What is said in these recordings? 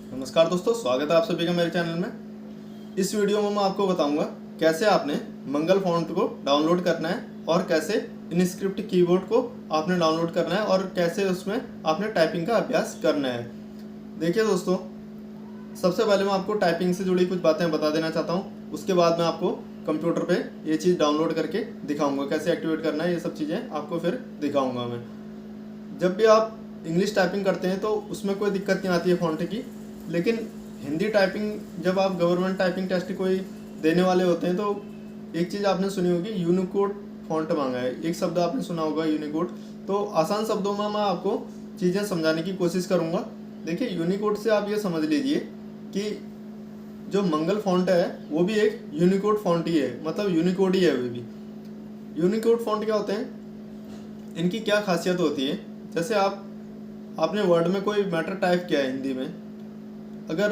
नमस्कार दोस्तों, स्वागत है आप सभी का मेरे चैनल में। इस वीडियो में मैं आपको बताऊंगा कैसे आपने मंगल फॉन्ट को डाउनलोड करना है और कैसे इनस्क्रिप्ट कीबोर्ड को आपने डाउनलोड करना है और कैसे उसमें आपने टाइपिंग का अभ्यास करना है। देखिए दोस्तों, सबसे पहले मैं आपको टाइपिंग से जुड़ी कुछ बातें बता देना चाहता हूँ। उसके बाद मैं आपको कंप्यूटर पे ये चीज़ डाउनलोड करके दिखाऊंगा, कैसे एक्टिवेट करना है, ये सब चीज़ें आपको फिर दिखाऊंगा मैं। जब भी आप इंग्लिश टाइपिंग करते हैं तो उसमें कोई दिक्कत नहीं आती है फॉन्ट की, लेकिन हिंदी टाइपिंग जब आप गवर्नमेंट टाइपिंग टेस्ट कोई देने वाले होते हैं तो एक चीज़ आपने सुनी होगी, यूनिकोड फॉन्ट मांगा है। एक शब्द आपने सुना होगा यूनिकोड। तो आसान शब्दों में मैं आपको चीज़ें समझाने की कोशिश करूँगा। देखिए, यूनिकोड से आप ये समझ लीजिए कि जो मंगल फॉन्ट है वो भी एक यूनिकोड फॉन्ट ही है, मतलब यूनिकोड ही है वो भी। यूनिकोड फॉन्ट क्या होते हैं, इनकी क्या खासियत होती है। जैसे आपने वर्ड में कोई मैटर टाइप किया है हिंदी में, अगर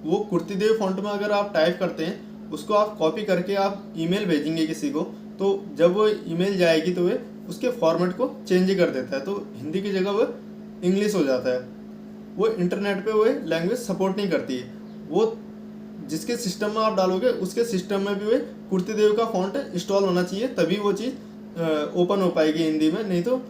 वो कुर्तीदेव फॉन्ट में अगर आप टाइप करते हैं, उसको आप कॉपी करके आप ईमेल भेजेंगे किसी को, तो जब वो ईमेल जाएगी तो वे उसके फॉर्मेट को चेंज कर देता है, तो हिंदी की जगह वो इंग्लिश हो जाता है। वो इंटरनेट पे वो लैंग्वेज सपोर्ट नहीं करती है। वो जिसके सिस्टम में आप डालोगे उसके सिस्टम में भी वे कुर्तीदेव का फॉन्ट इंस्टॉल होना चाहिए, तभी वो चीज़ ओपन हो पाएगी हिंदी में, नहीं तो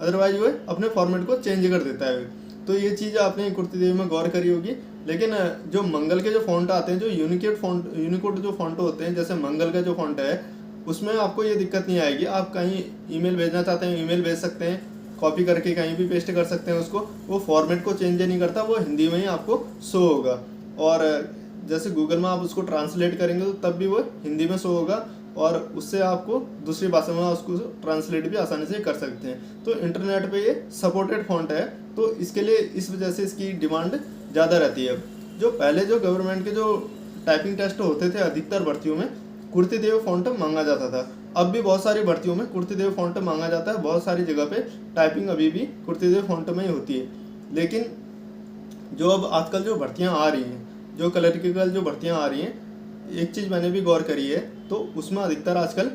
अदरवाइज वो अपने फॉर्मेट को चेंज कर देता है। तो ये चीज़ आपने कुर्तीदेव में गौर करी होगी। लेकिन जो मंगल के जो फॉन्ट आते हैं, जो यूनिकोड जो फॉन्ट होते हैं, जैसे मंगल का जो फॉन्ट है, उसमें आपको ये दिक्कत नहीं आएगी। आप कहीं ईमेल भेजना चाहते हैं, ईमेल भेज सकते हैं, कॉपी करके कहीं भी पेस्ट कर सकते हैं उसको। वो फॉर्मेट को चेंज नहीं करता, वो हिंदी में ही आपको शो होगा। और जैसे गूगल में आप उसको ट्रांसलेट करेंगे तो तब भी वो हिंदी में शो होगा, और उससे आपको दूसरी भाषा में उसको ट्रांसलेट भी आसानी से कर सकते हैं। तो इंटरनेट पे ये सपोर्टेड फॉन्ट है, तो इसके लिए इस वजह से इसकी डिमांड ज़्यादा रहती है। जो पहले जो गवर्नमेंट के जो टाइपिंग टेस्ट होते थे, अधिकतर भर्तियों में कुर्तीदेव फॉन्ट मांगा जाता था। अब भी बहुत सारी भर्तियों में कुर्तीदेव फॉन्ट मांगा जाता है। बहुत सारी जगह पे टाइपिंग अभी भी कुर्तीदेव फॉन्ट में ही होती है। लेकिन जो अब आजकल जो भर्तियाँ आ रही हैं, जो क्लरिकल जो भर्तियाँ आ रही हैं, एक चीज़ मैंने भी गौर करी है, तो उसमें अधिकतर आजकल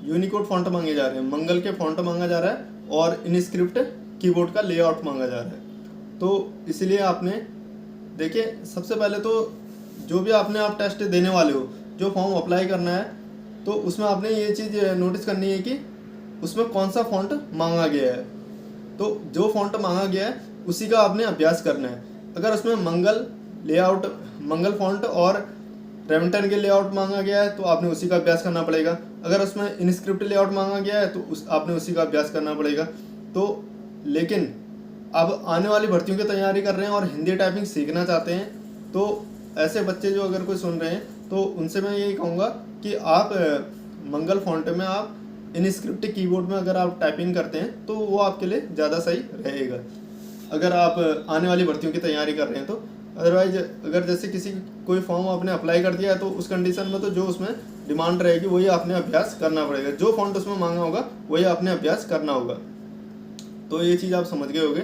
यूनिकोड फॉन्ट मांगे जा रहे हैं, मंगल के फॉन्ट मांगा जा रहा है और इनस्क्रिप्ट कीबोर्ड का लेआउट मांगा जा रहा है। तो इसलिए आपने देखिए, सबसे पहले तो जो भी आप टेस्ट देने वाले हो, जो फॉर्म अप्लाई करना है, तो उसमें आपने ये चीज़ नोटिस करनी है कि उसमें कौन सा फॉन्ट मांगा गया है। तो जो फॉन्ट मांगा गया है उसी का आपने अभ्यास करना है। अगर उसमें मंगल फॉन्ट और रेवंटन के लेआउट मांगा गया है तो आपने उसी का अभ्यास करना पड़ेगा। अगर उसमें इनस्क्रिप्ट लेआउट मांगा गया है तो आपने उसी का अभ्यास करना पड़ेगा। तो लेकिन अब आने वाली भर्तियों की तैयारी कर रहे हैं और हिंदी टाइपिंग सीखना चाहते हैं, तो ऐसे बच्चे जो अगर कोई सुन रहे हैं तो उनसे मैं यही कहूँगा कि आप मंगल फॉन्ट में आप इनस्क्रिप्ट कीबोर्ड में अगर आप टाइपिंग करते हैं तो वो आपके लिए ज़्यादा सही रहेगा, अगर आप आने वाली भर्तियों की तैयारी कर रहे हैं तो। अदरवाइज अगर जैसे किसी कोई फॉर्म आपने अप्लाई कर दिया है तो उस कंडीशन में तो जो उसमें डिमांड रहेगी वही आपने अभ्यास करना पड़ेगा, जो फॉन्ट उसमें मांगा होगा वही आपने अभ्यास करना होगा। तो ये चीज़ आप समझ गए होंगे।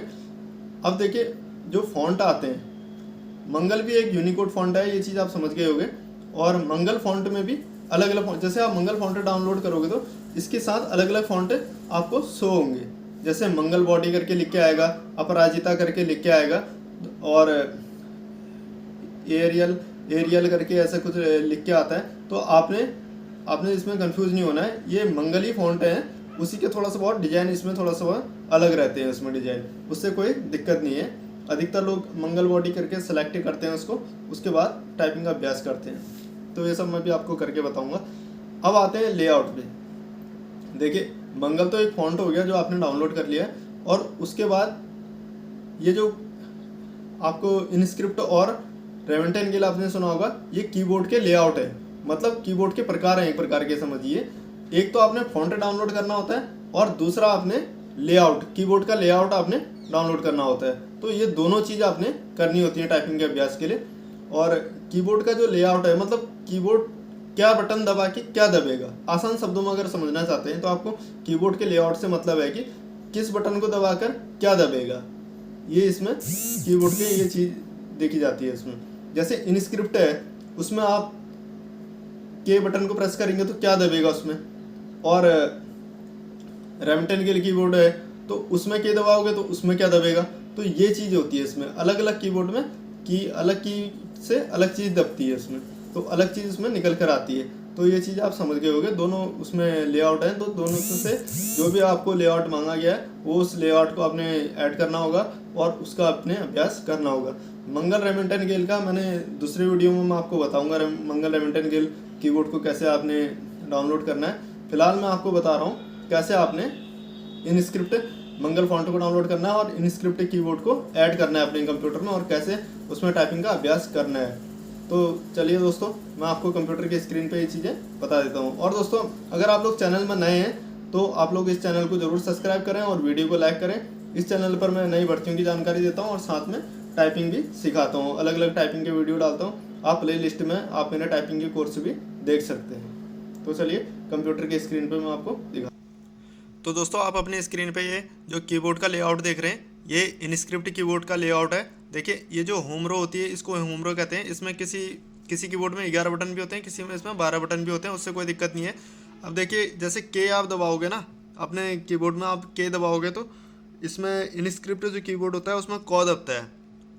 अब देखिए, जो फॉन्ट आते हैं, मंगल भी एक यूनिकोड फॉन्ट है, ये चीज़ आप समझ गए होंगे। और मंगल फॉन्ट में भी अलग अलग फॉन्ट, जैसे आप मंगल फॉन्ट डाउनलोड करोगे तो इसके साथ अलग अलग फॉन्ट आपको शो होंगे। जैसे मंगल बॉडी करके लिख के आएगा, अपराजिता करके लिख के आएगा, और एरियल करके ऐसा कुछ लिख के आता है। तो आपने इसमें कंफ्यूज नहीं होना है, ये मंगल ही फॉन्ट है, उसी के थोड़ा सा बहुत डिजाइन इसमें थोड़ा सा अलग रहते हैं उसमें डिजाइन, उससे कोई दिक्कत नहीं है। अधिकतर लोग मंगल बॉडी करके सेलेक्ट करते हैं उसको, उसके बाद टाइपिंग का अभ्यास करते हैं। तो ये सब मैं भी आपको करके बताऊंगा। अब आते हैं लेआउट पे। देखिए, मंगल तो एक फॉन्ट हो गया जो आपने डाउनलोड कर लिया है, और उसके बाद ये जो आपको इनस्क्रिप्ट और रेवंटन के लिए आपने सुना होगा, ये कीबोर्ड के लेआउट है, मतलब कीबोर्ड के प्रकार हैं एक प्रकार के, समझिए। एक तो आपने फॉन्ट डाउनलोड करना होता है और दूसरा आपने लेआउट, कीबोर्ड का लेआउट आपने डाउनलोड करना होता है। तो ये दोनों चीज़ आपने करनी होती है टाइपिंग के अभ्यास के लिए। और कीबोर्ड का जो लेआउट है, मतलब कीबोर्ड क्या बटन दबा के क्या दबेगा, आसान शब्दों में अगर समझना चाहते हैं तो आपको कीबोर्ड के लेआउट से मतलब है कि किस बटन को दबाकर क्या दबेगा, ये इसमें कीबोर्ड के ये चीज़ देखी जाती है इसमें। जैसे इनस्क्रिप्ट है, उसमें आप के बटन को प्रेस करेंगे तो क्या दबेगा उसमें, और रेवंटन के लिए कीबोर्ड है तो उसमें के दबाओगे तो उसमें क्या दबेगा। तो ये चीज़ होती है इसमें, अलग अलग कीबोर्ड में की से अलग चीज़ दबती है उसमें, तो अलग चीज़ उसमें निकल कर आती है। तो ये चीज़ आप समझ गए होंगे, दोनों उसमें लेआउट है, तो दोनों से जो भी आपको लेआउट मांगा गया है वो उस लेआउट को आपने ऐड करना होगा और उसका अपने अभ्यास करना होगा। मंगल रेमिंटन गेल का मैंने दूसरी वीडियो में मैं आपको बताऊंगा मंगल रेमिंटन गेल कीबोर्ड को कैसे आपने डाउनलोड करना है। फिलहाल मैं आपको बता रहा हूँ कैसे आपने इनस्क्रिप्ट मंगल फॉन्ट को डाउनलोड करना है और इनस्क्रिप्ट कीबोर्ड को ऐड करना है अपने कंप्यूटर में और कैसे उसमें टाइपिंग का अभ्यास करना है। तो चलिए दोस्तों, मैं आपको कंप्यूटर की स्क्रीन पे ये चीज़ें बता देता हूँ। और दोस्तों, अगर आप लोग चैनल में नए हैं तो आप लोग इस चैनल को ज़रूर सब्सक्राइब करें और वीडियो को लाइक करें। इस चैनल पर मैं नई भर्तियों की जानकारी देता हूँ और साथ में टाइपिंग भी सिखाता हूँ, अलग अलग टाइपिंग के वीडियो डालता हूँ। आप प्ले लिस्ट में आप मेरे टाइपिंग के कोर्स भी देख सकते हैं। तो चलिए कंप्यूटर की स्क्रीन पर मैं आपको दिखा। तो दोस्तों, आप अपने स्क्रीन पे ये जो कीबोर्ड का लेआउट देख रहे हैं, ये इनस्क्रिप्ट कीबोर्ड का लेआउट है। देखिए, ये जो होम रो होती है इसको होम रो कहते हैं। इसमें किसी कीबोर्ड में 11 बटन भी होते हैं, किसी में इसमें 12 बटन भी होते हैं, उससे कोई दिक्कत नहीं है। अब देखिए, जैसे के आप दबाओगे ना अपने कीबोर्ड में, आप के दबाओगे तो इसमें इनस्क्रिप्ट जो कीबोर्ड होता है उसमें क दबता है,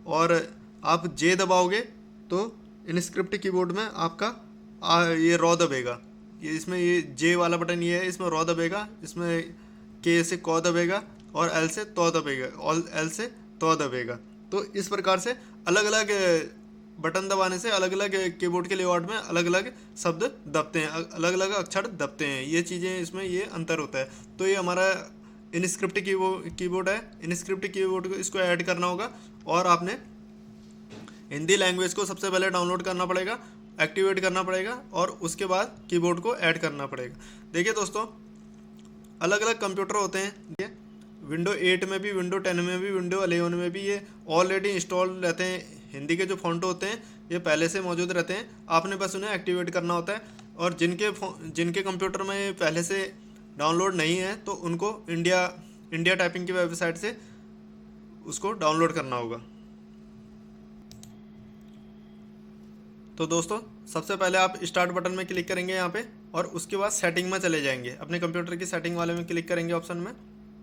और आप जे दबाओगे तो इनस्क्रिप्ट कीबोर्ड में आपका ये रॉ दबेगा। ये इसमें ये जे वाला बटन ये है, इसमें रॉ दबेगा, इसमें के से क दबेगा और एल से तो दबेगा और एल से तो दबेगा। तो इस प्रकार से अलग अलग बटन दबाने से अलग अलग कीबोर्ड के लेआउट में अलग अलग शब्द दबते हैं, अलग अलग अक्षर दबते हैं। ये चीज़ें इसमें ये अंतर होता है। तो ये हमारा इनस्क्रिप्ट कीबोर्ड है। इनस्क्रिप्ट कीबोर्ड को इसको ऐड करना होगा और आपने हिंदी लैंग्वेज को सबसे पहले डाउनलोड करना पड़ेगा, एक्टिवेट करना पड़ेगा और उसके बाद कीबोर्ड को ऐड करना पड़ेगा। देखिए दोस्तों, अलग अलग कंप्यूटर होते हैं। विंडो 8 में भी, विंडो 10 में भी, विंडो 11 में भी ये ऑलरेडी इंस्टॉल रहते हैं। हिंदी के जो फॉन्ट होते हैं ये पहले से मौजूद रहते हैं, आपने बस उन्हें एक्टिवेट करना होता है। और जिनके कंप्यूटर में ये पहले से डाउनलोड नहीं है तो उनको इंडिया टाइपिंग की वेबसाइट से उसको डाउनलोड करना होगा। तो दोस्तों, सबसे पहले आप स्टार्ट बटन में क्लिक करेंगे यहाँ पे और उसके बाद सेटिंग में चले जाएंगे। अपने कंप्यूटर की सेटिंग वाले में क्लिक करेंगे ऑप्शन में।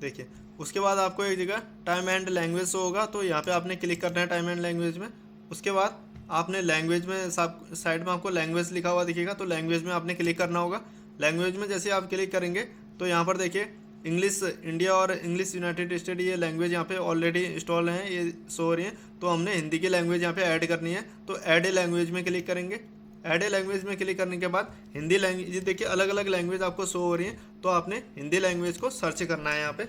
देखिए, उसके बाद आपको एक जगह टाइम एंड लैंग्वेज शो होगा, तो यहाँ पे आपने क्लिक करना है टाइम एंड लैंग्वेज में। उसके बाद आपने लैंग्वेज में साइड में आपको लैंग्वेज लिखा हुआ दिखेगा, तो लैंग्वेज में आपने क्लिक करना होगा। लैंग्वेज में जैसे आप क्लिक करेंगे तो यहाँ पर देखिए इंग्लिश इंडिया और इंग्लिश यूनाइटेड स्टेट ये लैंग्वेज यहाँ पे ऑलरेडी इंस्टॉल हैं, ये शो हो रही हैं। तो हमने हिंदी की लैंग्वेज यहाँ पे ऐड करनी है, तो ऐड ए लैंग्वेज में क्लिक करेंगे। ऐड ए लैंग्वेज में क्लिक करने के बाद हिंदी लैंग्वेज, ये देखिए अलग अलग लैंग्वेज आपको शो हो रही है, तो आपने हिंदी लैंग्वेज को सर्च करना है। यहाँ पे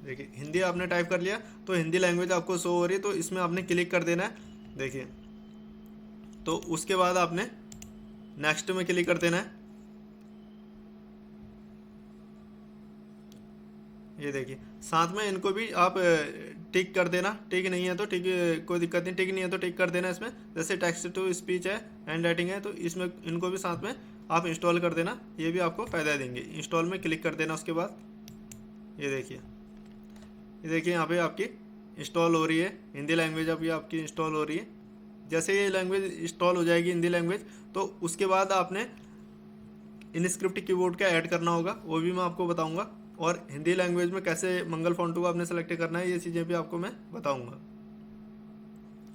देखिए हिंदी आपने टाइप कर लिया तो हिंदी लैंग्वेज आपको शो हो रही है, तो इसमें आपने क्लिक कर देना है। देखिए, तो उसके बाद आपने नेक्स्ट में क्लिक कर देना है। ये देखिए, साथ में इनको भी आप टिक कर देना। टिक नहीं है तो टिक, कोई दिक्कत नहीं, टिक नहीं है तो टिक कर देना इसमें। जैसे टेक्स्ट टू स्पीच है, हैंड राइटिंग है, तो इसमें इनको भी साथ में आप इंस्टॉल कर देना, ये भी आपको फ़ायदा देंगे। इंस्टॉल में क्लिक कर देना। उसके बाद ये देखिए यहाँ पे आपकी इंस्टॉल हो रही है हिंदी लैंग्वेज, अभी आपकी इंस्टॉल हो रही है। जैसे ये लैंग्वेज इंस्टॉल हो जाएगी हिंदी लैंग्वेज, तो उसके बाद आपने इनस्क्रिप्ट कीबोर्ड का ऐड करना होगा, वो भी मैं आपको बताऊँगा। और हिंदी लैंग्वेज में कैसे मंगल फॉन्ट को आपने सेलेक्ट करना है, ये चीज़ें भी आपको मैं बताऊंगा।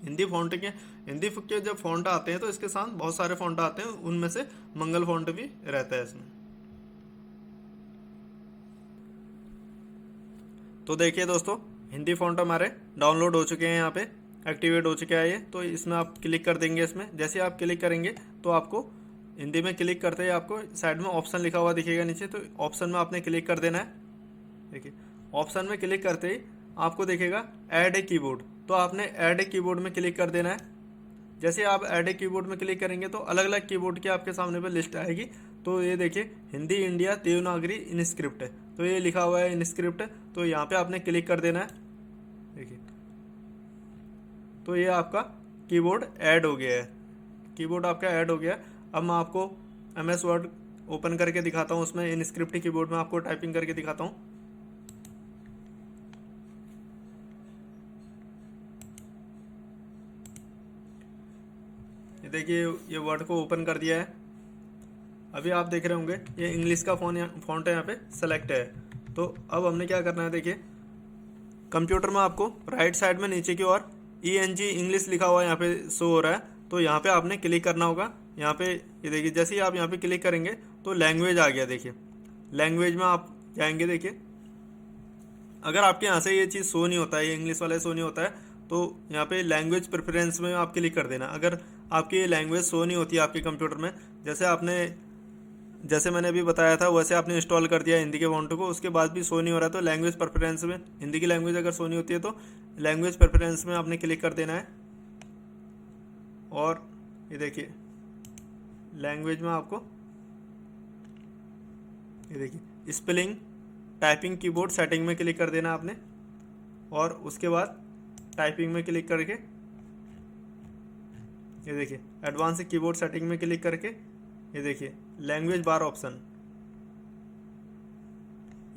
हिंदी के जब फॉन्ट आते हैं तो इसके साथ बहुत सारे फॉन्ट आते हैं, उनमें से मंगल फॉन्ट भी रहता है इसमें। तो देखिए दोस्तों, हिंदी फॉन्ट हमारे डाउनलोड हो चुके हैं, यहाँ पे एक्टिवेट हो चुके हैं ये। तो इसमें आप क्लिक कर देंगे। इसमें जैसे आप क्लिक करेंगे तो आपको हिंदी में क्लिक करते ही आपको साइड में ऑप्शन लिखा हुआ दिखेगा नीचे, तो ऑप्शन में आपने क्लिक कर देना है। देखिए, ऑप्शन में क्लिक करते ही आपको दिखेगा ऐड ए कीबोर्ड, तो आपने ऐड ए कीबोर्ड में क्लिक कर देना है। जैसे आप ऐड ए कीबोर्ड में क्लिक करेंगे तो अलग अलग कीबोर्ड की आपके सामने पर लिस्ट आएगी। तो ये देखिए, हिंदी इंडिया देवनागरी इनस्क्रिप्ट है, तो ये लिखा हुआ है इनस्क्रिप्ट, तो यहाँ पे आपने क्लिक कर देना है। देखिए, तो ये आपका कीबोर्ड ऐड हो गया है, कीबोर्ड आपका ऐड हो गया। अब मैं आपको MS वर्ड ओपन करके दिखाता हूँ, उसमें इनस्क्रिप्ट कीबोर्ड में आपको टाइपिंग करके दिखाता हूँ। ये देखिए, ये वर्ड को ओपन कर दिया है। अभी आप देख रहे होंगे ये इंग्लिश का फॉन्ट है, यहाँ पे सेलेक्ट है। तो अब हमने क्या करना है, देखिए कंप्यूटर में आपको राइट साइड में नीचे की ओर ENG इंग्लिश लिखा हुआ यहाँ पे शो हो रहा है, तो यहाँ पे आपने क्लिक करना होगा। यहाँ पे ये देखिए, जैसे ही आप यहाँ पे क्लिक करेंगे तो लैंग्वेज आ गया। देखिए लैंग्वेज में आप जाएंगे। देखिए अगर आपके यहाँ से ये चीज़ शो नहीं होता है, ये इंग्लिश वाला शो नहीं होता है, तो यहाँ पे लैंग्वेज प्रेफरेंस में आप क्लिक कर देना। अगर आपकी लैंग्वेज शो नहीं होती है आपके कंप्यूटर में, जैसे मैंने अभी बताया था वैसे आपने इंस्टॉल कर दिया हिंदी के फॉन्ट को, उसके बाद भी शो नहीं हो रहा, तो लैंग्वेज प्रेफरेंस में हिंदी की लैंग्वेज अगर शो नहीं होती है तो लैंग्वेज प्रेफरेंस में आपने क्लिक कर देना है। और ये देखिए लैंग्वेज में आपको ये देखिए स्पेलिंग टाइपिंग कीबोर्ड सेटिंग में क्लिक कर देना आपने, और उसके बाद टाइपिंग में क्लिक करके ये देखिए एडवांस कीबोर्ड सेटिंग में क्लिक करके ये देखिए लैंग्वेज बार ऑप्शन,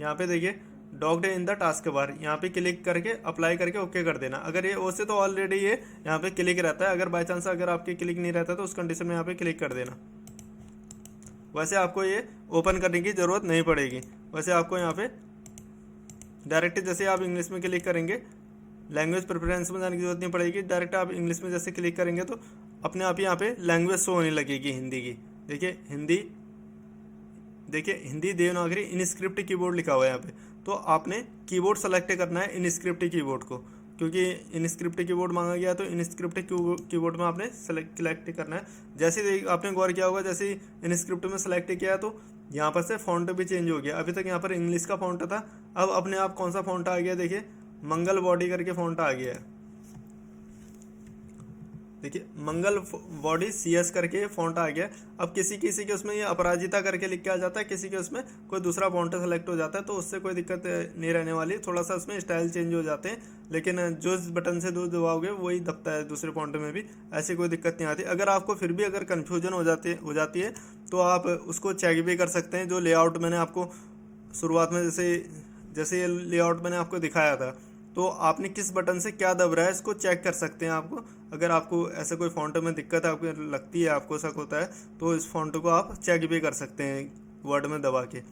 यहाँ पे देखिए docked in the task bar, यहाँ पे क्लिक करके अप्लाई करके ओके कर देना। अगर ये वैसे तो ऑलरेडी ये यहाँ पे क्लिक रहता है, अगर बाई चांस अगर आपके क्लिक नहीं रहता तो उस कंडीशन में यहाँ पे क्लिक कर देना। वैसे आपको ये ओपन करने की ज़रूरत नहीं पड़ेगी। वैसे आपको यहाँ पे डायरेक्ट जैसे आप इंग्लिश में क्लिक करेंगे लैंग्वेज प्रेफरेंस में जाने की जरूरत नहीं पड़ेगी। डायरेक्ट आप इंग्लिश में जैसे क्लिक करेंगे तो अपने आप ही यहाँ पे लैंग्वेज शो होने लगेगी हिंदी की। देखिए हिंदी देवनागरी इनस्क्रिप्ट कीबोर्ड लिखा हुआ है यहाँ पे, तो आपने कीबोर्ड सेलेक्ट करना है इनस्क्रिप्ट कीबोर्ड को, क्योंकि इनस्क्रिप्ट कीबोर्ड मांगा गया तो इनस्क्रिप्ट कीबोर्ड में आपने सेलेक्ट करना है। जैसे आपने गौर किया होगा, जैसे इनस्क्रिप्ट में सेलेक्ट किया तो यहाँ पर से फॉन्ट भी चेंज हो गया। अभी तक यहाँ पर इंग्लिश का फॉन्ट था, अब अपने आप कौन सा फॉन्ट आ गया, देखिए मंगल बॉडी करके फॉन्ट आ गया है। देखिए मंगल बॉडी CS करके फॉन्ट आ गया। अब किसी के उसमें ये अपराजिता करके लिख के आ जाता है, किसी के उसमें कोई दूसरा फॉन्ट सेलेक्ट हो जाता है, तो उससे कोई दिक्कत नहीं रहने वाली। थोड़ा सा उसमें स्टाइल चेंज हो जाते हैं, लेकिन जो इस बटन से दबाओगे वही दबता है दूसरे फॉन्ट में भी, ऐसी कोई दिक्कत नहीं आती। अगर आपको फिर भी अगर कन्फ्यूजन हो जाती है तो आप उसको चेक भी कर सकते हैं। जो लेआउट मैंने आपको शुरुआत में जैसे ये लेआउट मैंने आपको दिखाया था, तो आपने किस बटन से क्या दब रहा है इसको चेक कर सकते हैं। आपको अगर आपको ऐसा कोई फॉन्ट में दिक्कत आपको लगती है, आपको शक होता है, तो इस फॉन्ट को आप चेक भी कर सकते हैं वर्ड में दबा के।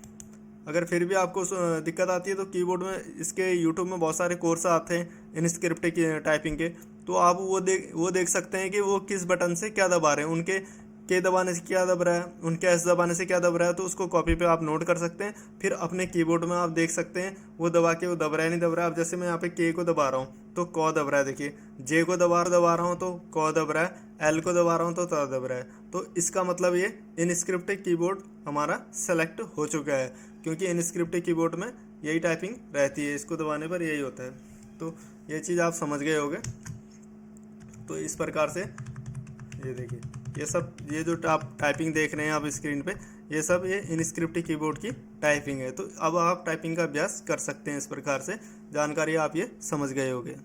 अगर फिर भी आपको दिक्कत आती है तो कीबोर्ड में इसके यूट्यूब में बहुत सारे कोर्स आते हैं इनस्क्रिप्ट की टाइपिंग के, तो आप वो देख सकते हैं कि वो किस बटन से क्या दबा रहे हैं, उनके के दबाने से क्या दब रहा है, उनके एस दबाने से क्या दब रहा है, तो उसको कॉपी पे आप नोट कर सकते हैं। फिर अपने कीबोर्ड में आप देख सकते हैं वो दबा के वो दब रहा है नहीं दब रहा है। अब जैसे मैं यहाँ पे के को दबा रहा हूँ तो क दब रहा है, देखिए जे को दबा रहा हूँ तो क दब रहा है, एल को दबा रहा हूँ तो त दब रहा है। तो इसका मतलब ये इनस्क्रिप्ट कीबोर्ड हमारा सेलेक्ट हो चुका है, क्योंकि इनस्क्रिप्ट कीबोर्ड में यही टाइपिंग रहती है, इसको दबाने पर यही होता है। तो ये चीज़ आप समझ गए होंगे। तो इस प्रकार से ये देखिए ये जो आप टाइपिंग देख रहे हैं आप स्क्रीन पे, ये सब ये इनस्क्रिप्ट कीबोर्ड की टाइपिंग है। तो अब आप टाइपिंग का अभ्यास कर सकते हैं। इस प्रकार से जानकारी आप ये समझ गए होंगे।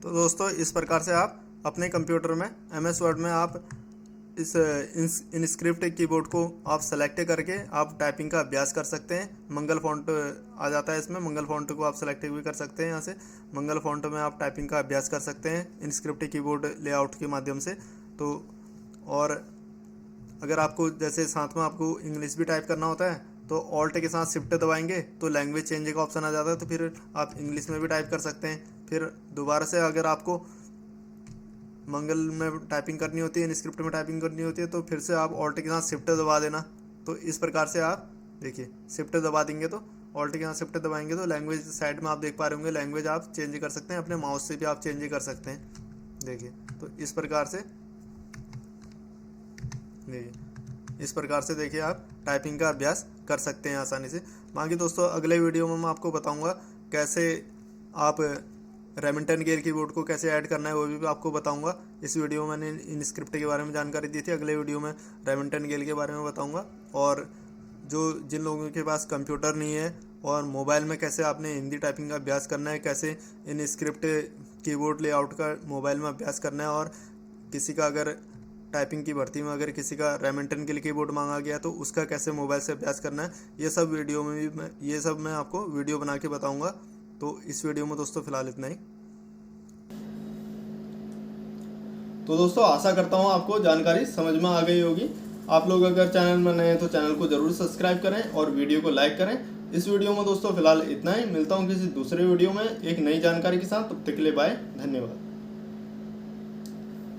तो दोस्तों इस प्रकार से आप अपने कंप्यूटर में MS वर्ड में आप इस इनस्क्रिप्ट कीबोर्ड को आप सेलेक्ट करके आप टाइपिंग का अभ्यास कर सकते हैं। मंगल फॉन्ट आ जाता है इसमें, मंगल फॉन्ट को आप सेलेक्ट भी कर सकते हैं। यहाँ से मंगल फॉन्ट में आप टाइपिंग का अभ्यास कर सकते हैं इनस्क्रिप्ट कीबोर्ड लेआउट के माध्यम से। तो और अगर आपको जैसे साथ में आपको इंग्लिश भी टाइप करना होता है तो ऑल्ट के साथ शिफ्ट दबाएंगे तो लैंग्वेज चेंज का ऑप्शन आ जाता है, तो फिर आप इंग्लिश में भी टाइप कर सकते हैं। फिर दोबारा से अगर आपको मंगल में टाइपिंग करनी होती है, इनस्क्रिप्ट में टाइपिंग करनी होती है, तो फिर से आप ऑल्ट के साथ शिफ्ट दबा देना। तो इस प्रकार से आप देखिए शिफ्ट दबा देंगे तो ऑल्ट के साथ शिफ्ट दबाएंगे तो लैंग्वेज साइड में आप देख पा रहे होंगे, लैंग्वेज आप चेंज कर सकते हैं, अपने माउस से भी आप चेंज कर सकते हैं। देखिए तो इस प्रकार से देखिए आप टाइपिंग का अभ्यास कर सकते हैं आसानी से। बाकी दोस्तों अगले वीडियो में मैं आपको बताऊँगा कैसे आप रेमिंगटन गेयर कीबोर्ड को कैसे ऐड करना है, वो भी आपको बताऊंगा। इस वीडियो में मैंने इनस्क्रिप्ट के बारे में जानकारी दी थी, अगले वीडियो में रेमिंगटन गेयर के बारे में बताऊंगा। और जिन लोगों के पास कंप्यूटर नहीं है और मोबाइल में कैसे आपने हिंदी टाइपिंग का अभ्यास करना है, कैसे इनस्क्रिप्ट कीबोर्ड लेआउट का मोबाइल में अभ्यास करना है, और किसी का अगर टाइपिंग की भर्ती में अगर किसी का रेमिंगटन गेयर कीबोर्ड मांगा गया तो उसका कैसे मोबाइल से अभ्यास करना है, ये सब वीडियो में भी ये सब मैं आपको वीडियो बना के बताऊँगा। तो इस वीडियो में दोस्तों फिलहाल इतना ही। तो दोस्तों आशा करता हूँ आपको जानकारी समझ में आ गई होगी। आप लोग अगर चैनल में नए हैं तो चैनल को जरूर सब्सक्राइब करें और वीडियो को लाइक करें इस वीडियो में दोस्तों फिलहाल इतना ही। मिलता हूँ किसी दूसरे वीडियो में एक नई जानकारी के साथ। तब तक के लिए बाय, धन्यवाद।